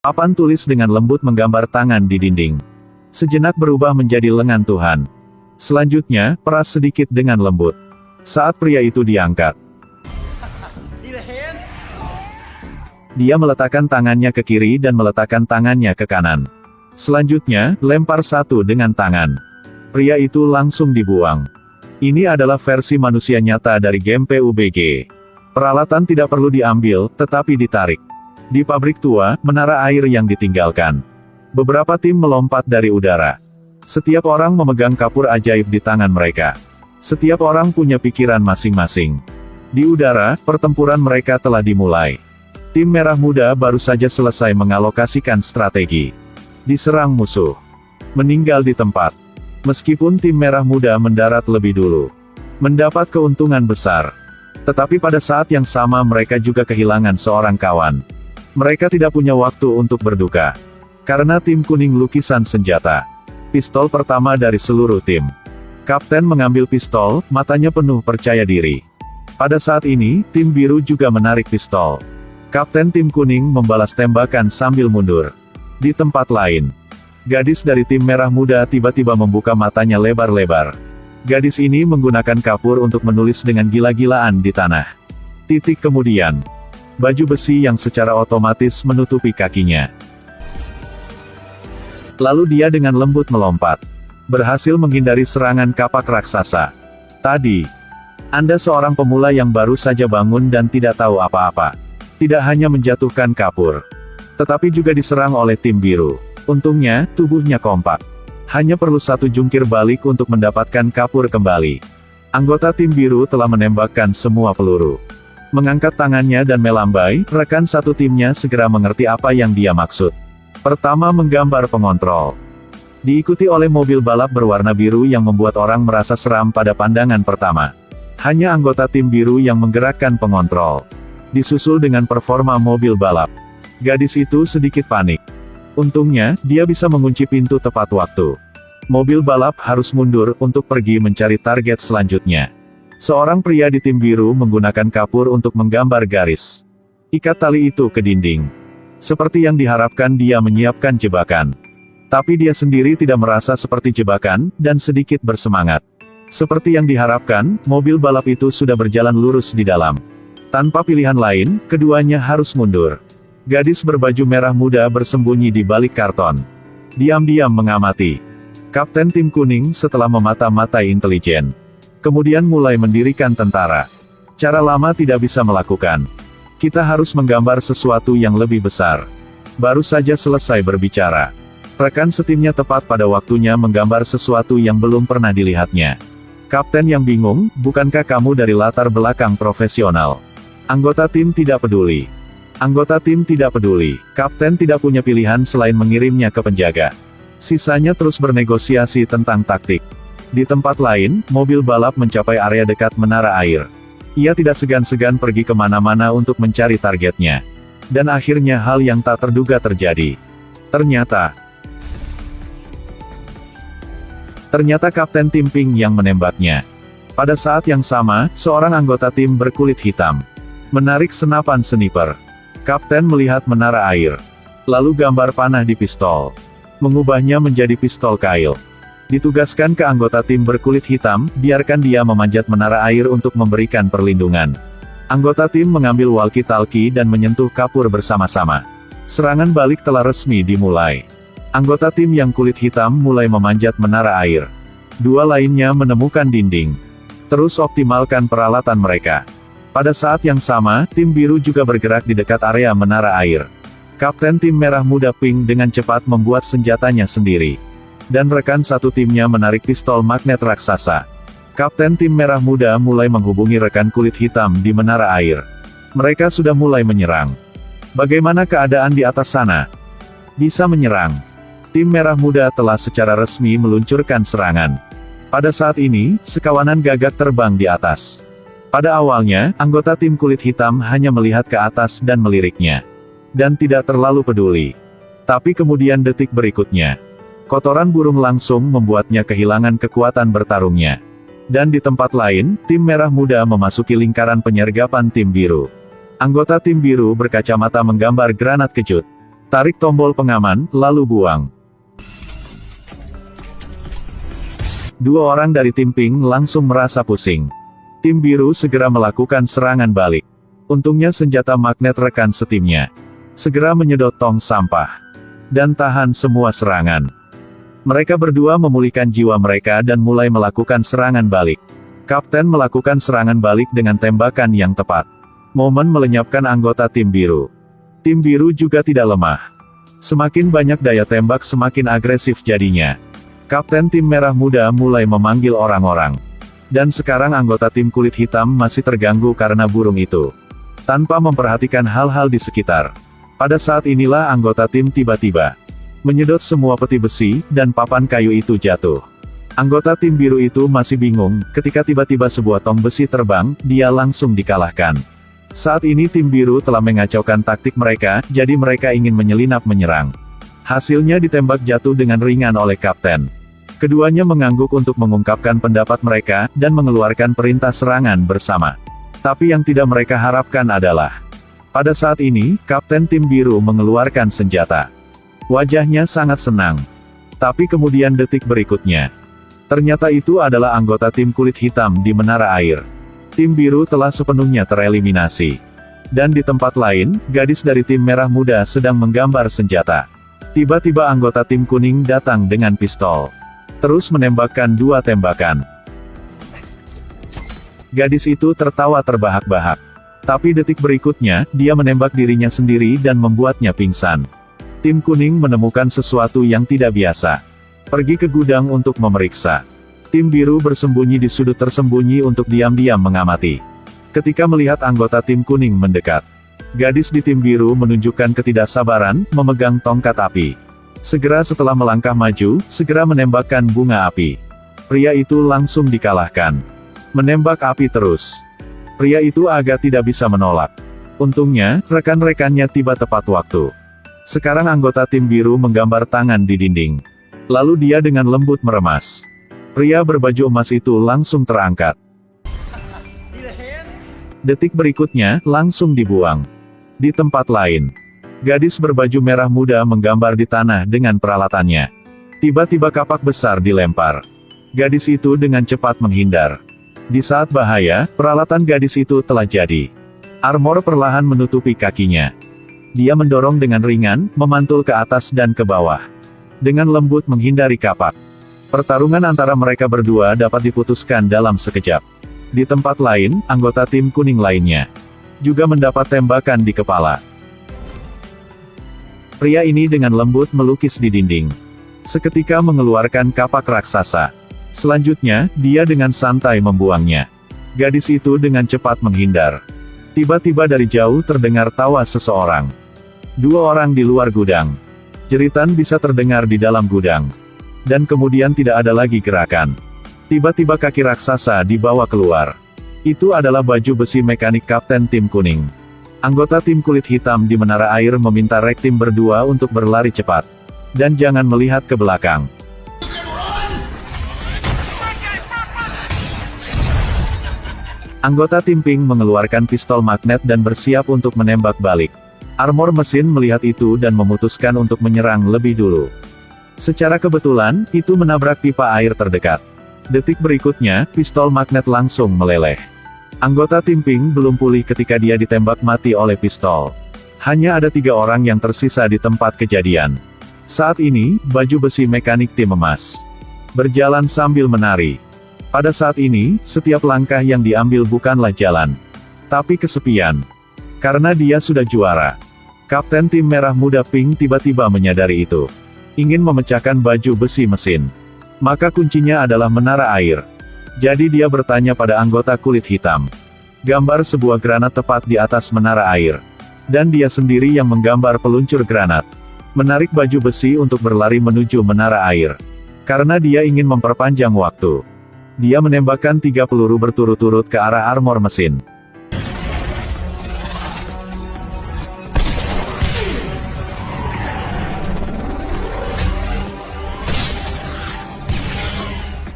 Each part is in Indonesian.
Papan tulis dengan lembut menggambar tangan di dinding. Sejenak berubah menjadi lengan Tuhan. Selanjutnya, peras sedikit dengan lembut. Saat pria itu diangkat, dia meletakkan tangannya ke kiri dan meletakkan tangannya ke kanan. Selanjutnya, lempar satu dengan tangan. Pria itu langsung dibuang. Ini adalah versi manusia nyata dari game PUBG. Peralatan tidak perlu diambil, tetapi ditarik. Di pabrik tua, menara air yang ditinggalkan. Beberapa tim melompat dari udara. Setiap orang memegang kapur ajaib di tangan mereka. Setiap orang punya pikiran masing-masing. Di udara, pertempuran mereka telah dimulai. Tim Merah Muda baru saja selesai mengalokasikan strategi. Diserang musuh. Meninggal di tempat. Meskipun tim Merah Muda mendarat lebih dulu. Mendapat keuntungan besar. Tetapi pada saat yang sama mereka juga kehilangan seorang kawan. Mereka tidak punya waktu untuk berduka. Karena tim kuning lukisan senjata. Pistol pertama dari seluruh tim. Kapten mengambil pistol, matanya penuh percaya diri. Pada saat ini, tim biru juga menarik pistol. Kapten tim kuning membalas tembakan sambil mundur. Di tempat lain, gadis dari tim Merah Muda tiba-tiba membuka matanya lebar-lebar. Gadis ini menggunakan kapur untuk menulis dengan gila-gilaan di tanah. Titik kemudian, baju besi yang secara otomatis menutupi kakinya. Lalu dia dengan lembut melompat. Berhasil menghindari serangan kapak raksasa. Tadi, Anda seorang pemula yang baru saja bangun dan tidak tahu apa-apa. Tidak hanya menjatuhkan kapur, tetapi juga diserang oleh tim biru. Untungnya, tubuhnya kompak. Hanya perlu satu jungkir balik untuk mendapatkan kapur kembali. Anggota tim biru telah menembakkan semua peluru. Mengangkat tangannya dan melambai, rekan satu timnya segera mengerti apa yang dia maksud. Pertama menggambar pengontrol. Diikuti oleh mobil balap berwarna biru yang membuat orang merasa seram pada pandangan pertama. Hanya anggota tim biru yang menggerakkan pengontrol. Disusul dengan performa mobil balap. Gadis itu sedikit panik. Untungnya, dia bisa mengunci pintu tepat waktu. Mobil balap harus mundur untuk pergi mencari target selanjutnya. Seorang pria di tim biru menggunakan kapur untuk menggambar garis. Ikat tali itu ke dinding. Seperti yang diharapkan dia menyiapkan jebakan. Tapi dia sendiri tidak merasa seperti jebakan, dan sedikit bersemangat. Seperti yang diharapkan, mobil balap itu sudah berjalan lurus di dalam. Tanpa pilihan lain, keduanya harus mundur. Gadis berbaju merah muda bersembunyi di balik karton. Diam-diam mengamati. Kapten tim kuning setelah memata-matai intelijen. Kemudian mulai mendirikan tentara. Cara lama tidak bisa melakukan. Kita harus menggambar sesuatu yang lebih besar. Baru saja selesai berbicara. Rekan setimnya tepat pada waktunya menggambar sesuatu yang belum pernah dilihatnya. Kapten yang bingung, bukankah kamu dari latar belakang profesional? Anggota tim tidak peduli. Anggota tim tidak peduli. Kapten tidak punya pilihan selain mengirimnya ke penjaga. Sisanya terus bernegosiasi tentang taktik. Di tempat lain, mobil balap mencapai area dekat menara air. Ia tidak segan-segan pergi kemana-mana untuk mencari targetnya. Dan akhirnya hal yang tak terduga terjadi. Ternyata Kapten tim pink yang menembaknya. Pada saat yang sama, seorang anggota tim berkulit hitam menarik senapan sniper. Kapten melihat menara air. Lalu gambar panah di pistol. Mengubahnya menjadi pistol kail. Ditugaskan ke anggota tim berkulit hitam, biarkan dia memanjat menara air untuk memberikan perlindungan. Anggota tim mengambil walkie-talkie dan menyentuh kapur bersama-sama. Serangan balik telah resmi dimulai. Anggota tim yang kulit hitam mulai memanjat menara air. Dua lainnya menemukan dinding. Terus optimalkan peralatan mereka. Pada saat yang sama, tim biru juga bergerak di dekat area menara air. Kapten tim merah muda pink dengan cepat membuat senjatanya sendiri. Dan rekan satu timnya menarik pistol magnet raksasa. Kapten tim merah muda mulai menghubungi rekan kulit hitam di menara air. Mereka sudah mulai menyerang. Bagaimana keadaan di atas sana? Bisa menyerang. Tim merah muda telah secara resmi meluncurkan serangan. Pada saat ini, sekawanan gagak terbang di atas. Pada awalnya, anggota tim kulit hitam hanya melihat ke atas dan meliriknya. Dan tidak terlalu peduli. Tapi kemudian detik berikutnya, kotoran burung langsung membuatnya kehilangan kekuatan bertarungnya. Dan di tempat lain, tim merah muda memasuki lingkaran penyergapan tim biru. Anggota tim biru berkacamata menggambar granat kejut. Tarik tombol pengaman, lalu buang. Dua orang dari tim pink langsung merasa pusing. Tim biru segera melakukan serangan balik. Untungnya senjata magnet rekan setimnya segera menyedot tong sampah dan tahan semua serangan. Mereka berdua memulihkan jiwa mereka dan mulai melakukan serangan balik. Kapten melakukan serangan balik dengan tembakan yang tepat. Momen melenyapkan anggota tim biru. Tim biru juga tidak lemah. Semakin banyak daya tembak semakin agresif jadinya. Kapten tim merah muda mulai memanggil orang-orang. Dan sekarang anggota tim kulit hitam masih terganggu karena burung itu. Tanpa memperhatikan hal-hal di sekitar. Pada saat inilah anggota tim tiba-tiba menyedot semua peti besi, dan papan kayu itu jatuh. Anggota tim biru itu masih bingung, ketika tiba-tiba sebuah tong besi terbang, dia langsung dikalahkan. Saat ini tim biru telah mengacaukan taktik mereka, jadi mereka ingin menyelinap menyerang. Hasilnya ditembak jatuh dengan ringan oleh kapten. Keduanya mengangguk untuk mengungkapkan pendapat mereka, dan mengeluarkan perintah serangan bersama. Tapi yang tidak mereka harapkan adalah, pada saat ini, kapten tim biru mengeluarkan senjata. Wajahnya sangat senang. Tapi kemudian detik berikutnya, ternyata itu adalah anggota tim kulit hitam di menara air. Tim biru telah sepenuhnya tereliminasi. Dan di tempat lain, gadis dari tim merah muda sedang menggambar senjata. Tiba-tiba anggota tim kuning datang dengan pistol. Terus menembakkan 2 tembakan. Gadis itu tertawa terbahak-bahak. Tapi detik berikutnya, dia menembak dirinya sendiri dan membuatnya pingsan. Tim kuning menemukan sesuatu yang tidak biasa. Pergi ke gudang untuk memeriksa. Tim biru bersembunyi di sudut tersembunyi untuk diam-diam mengamati. Ketika melihat anggota tim kuning mendekat, gadis di tim biru menunjukkan ketidaksabaran, memegang tongkat api. Segera setelah melangkah maju, segera menembakkan bunga api. Pria itu langsung dikalahkan. Menembak api terus. Pria itu agak tidak bisa menolak. Untungnya, rekan-rekannya tiba tepat waktu. Sekarang anggota tim biru menggambar tangan di dinding. Lalu dia dengan lembut meremas. Pria berbaju emas itu langsung terangkat. Detik berikutnya, langsung dibuang. Di tempat lain, gadis berbaju merah muda menggambar di tanah dengan peralatannya. Tiba-tiba kapak besar dilempar. Gadis itu dengan cepat menghindar. Di saat bahaya, peralatan gadis itu telah jadi. Armor perlahan menutupi kakinya. Dia mendorong dengan ringan, memantul ke atas dan ke bawah. Dengan lembut menghindari kapak. Pertarungan antara mereka berdua dapat diputuskan dalam sekejap. Di tempat lain, anggota tim kuning lainnya juga mendapat tembakan di kepala. Pria ini dengan lembut melukis di dinding. Seketika mengeluarkan kapak raksasa. Selanjutnya, dia dengan santai membuangnya. Gadis itu dengan cepat menghindar. Tiba-tiba dari jauh terdengar tawa seseorang. 2 orang di luar gudang. Jeritan bisa terdengar di dalam gudang. Dan kemudian tidak ada lagi gerakan. Tiba-tiba kaki raksasa dibawa keluar. Itu adalah baju besi mekanik kapten tim kuning. Anggota tim kulit hitam di menara air meminta rek tim berdua untuk berlari cepat. Dan jangan melihat ke belakang. Anggota tim pink mengeluarkan pistol magnet dan bersiap untuk menembak balik. Armor mesin melihat itu dan memutuskan untuk menyerang lebih dulu. Secara kebetulan, itu menabrak pipa air terdekat. Detik berikutnya, pistol magnet langsung meleleh. Anggota tim pink belum pulih ketika dia ditembak mati oleh pistol. Hanya ada 3 orang yang tersisa di tempat kejadian. Saat ini, baju besi mekanik tim emas berjalan sambil menari. Pada saat ini, setiap langkah yang diambil bukanlah jalan, tapi kesepian. Karena dia sudah juara. Kapten tim merah muda pink tiba-tiba menyadari itu. Ingin memecahkan baju besi mesin. Maka kuncinya adalah menara air. Jadi dia bertanya pada anggota kulit hitam. Gambar sebuah granat tepat di atas menara air. Dan dia sendiri yang menggambar peluncur granat. Menarik baju besi untuk berlari menuju menara air. Karena dia ingin memperpanjang waktu. Dia menembakkan 3 peluru berturut-turut ke arah armor mesin.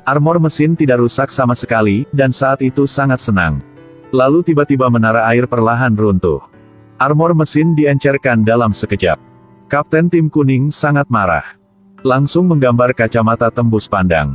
Armor mesin tidak rusak sama sekali, dan saat itu sangat senang. Lalu tiba-tiba menara air perlahan runtuh. Armor mesin diencerkan dalam sekejap. Kapten tim kuning sangat marah. Langsung menggambar kacamata tembus pandang.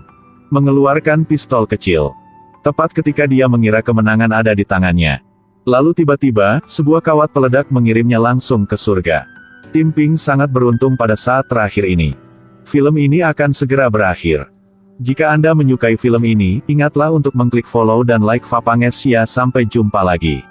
Mengeluarkan pistol kecil. Tepat ketika dia mengira kemenangan ada di tangannya. Lalu tiba-tiba, sebuah kawat peledak mengirimnya langsung ke surga. Tim Pink sangat beruntung pada saat terakhir ini. Film ini akan segera berakhir. Jika Anda menyukai film ini, ingatlah untuk mengklik follow dan like Vapangesia. Sampai jumpa lagi.